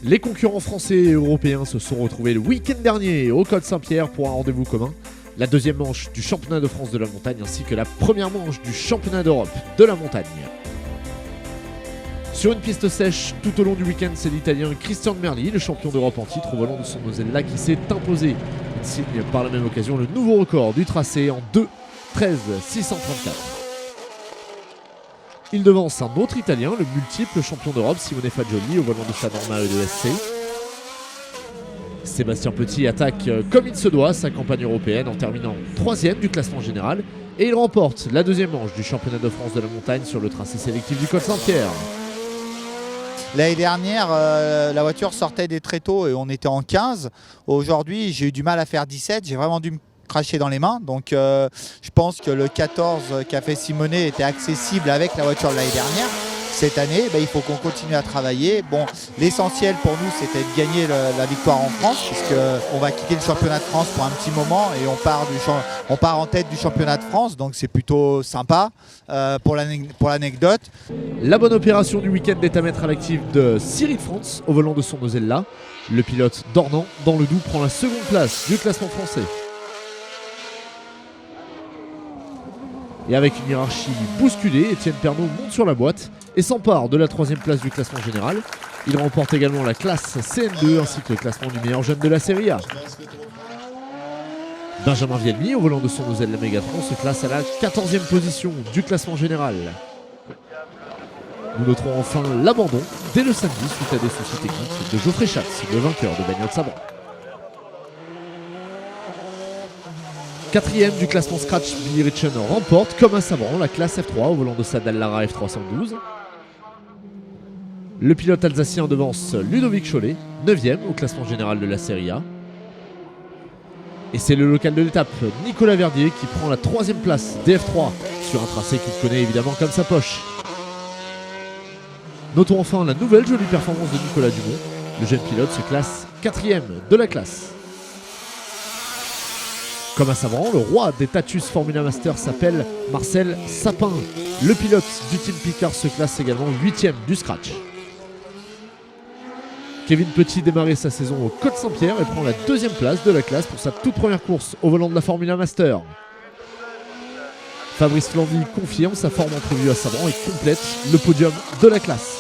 Les concurrents français et européens se sont retrouvés le week-end dernier au Col Saint-Pierre pour un rendez-vous commun. La deuxième manche du championnat de France de la montagne ainsi que la première manche du championnat d'Europe de la montagne. Sur une piste sèche, tout au long du week-end, c'est l'Italien Christian Merli, le champion d'Europe en titre au volant de son Mosella qui s'est imposé. Il signe par la même occasion le nouveau record du tracé en 2:13:634. Il devance un autre Italien, le multiple champion d'Europe Simone Fagioli au volant de sa Norma E2SC. Sébastien Petit attaque comme il se doit sa campagne européenne en terminant 3e du classement général et il remporte la deuxième manche du championnat de France de la montagne sur le tracé sélectif du Col Saint-Pierre. L'année dernière, la voiture sortait des tréteaux et on était en 15. Aujourd'hui, j'ai eu du mal à faire 17. J'ai vraiment dû me cracher dans les mains. Donc, je pense que le 14 qu'a fait Simone était accessible avec la voiture de l'année dernière. Cette année, il faut qu'on continue à travailler. Bon, l'essentiel pour nous, c'était de gagner la victoire en France, puisqu'on va quitter le championnat de France pour un petit moment et on part en tête du championnat de France. Donc, c'est plutôt sympa pour l'anecdote. La bonne opération du week-end est à mettre à l'actif de Cyril France au volant de son Mosella. Le pilote Dornan, dans le Doubs, prend la seconde place du classement français. Et avec une hiérarchie bousculée, Étienne Pernot monte sur la boîte et s'empare de la 3e place du classement général. Il remporte également la classe CN2 ainsi que le classement du meilleur jeune de la Serie A. Benjamin Vielmy, au volant de son Mosella Megatron, se classe à la 14e position du classement général. Nous noterons enfin l'abandon dès le samedi suite à des soucis techniques de Geoffrey Schatz, le vainqueur de Bagnole Sabran. 4e du classement Scratch, Billy Ritchen remporte comme un Sabran la classe F3 au volant de sa Dallara F312. Le pilote alsacien devance Ludovic Cholet, 9e au classement général de la Serie A. Et c'est le local de l'étape, Nicolas Verdier, qui prend la 3e place des F3 sur un tracé qu'il connaît évidemment comme sa poche. Notons enfin la nouvelle jolie performance de Nicolas Dumont. Le jeune pilote se classe 4e de la classe. Comme à Sabran, le roi des Tatus Formula Master s'appelle Marcel Sapin. Le pilote du Team Picard se classe également 8e du Scratch. Kevin Petit démarrait sa saison au Col Saint-Pierre et prend la 2e place de la classe pour sa toute première course au volant de la Formula Master. Fabrice Flandy confirme sa forme entrevue à Sabran et complète le podium de la classe.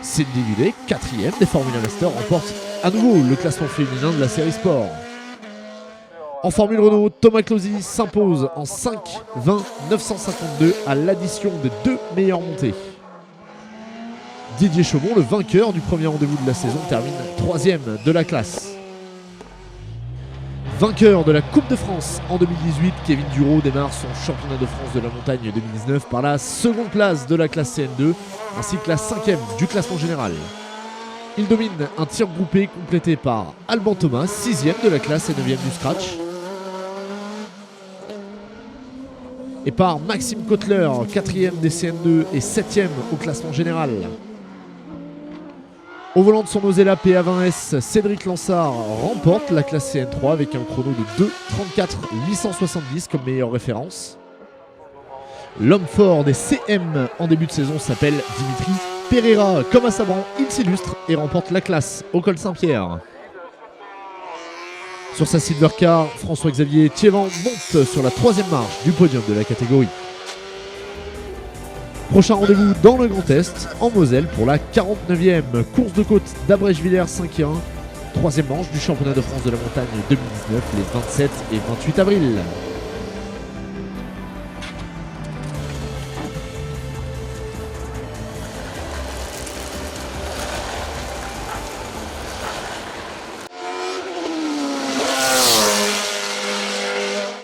Cindy Villet, 4e des Formula Master, remporte à nouveau le classement féminin de la série Sport. En Formule Renault, Thomas Closy s'impose en 5:20:952 à l'addition des 2 meilleures montées. Didier Chaumont, le vainqueur du premier rendez-vous de la saison, termine 3e de la classe. Vainqueur de la Coupe de France en 2018, Kevin Duro démarre son championnat de France de la montagne 2019 par la 2e place de la classe CN2 ainsi que la 5e du classement général. Il domine un tir groupé complété par Alban Thomas, 6e de la classe et 9e du Scratch. Et par Maxime Kotler, 4e des CN2 et 7e au classement général. Au volant de son Mosella PA20S, Cédric Lansard remporte la classe CN3 avec un chrono de 2:34:870 comme meilleure référence. L'homme fort des CM en début de saison s'appelle Dimitri Pereira. Comme à Sabran, il s'illustre et remporte la classe au Col Saint-Pierre. Sur sa Silvercar, François-Xavier Thiévan monte sur la 3e marche du podium de la catégorie. Prochain rendez-vous dans le Grand Est, en Moselle, pour la 49e course de côte d'Abrège-Villers 5-1, 3e manche du championnat de France de la montagne 2019, les 27 et 28 avril.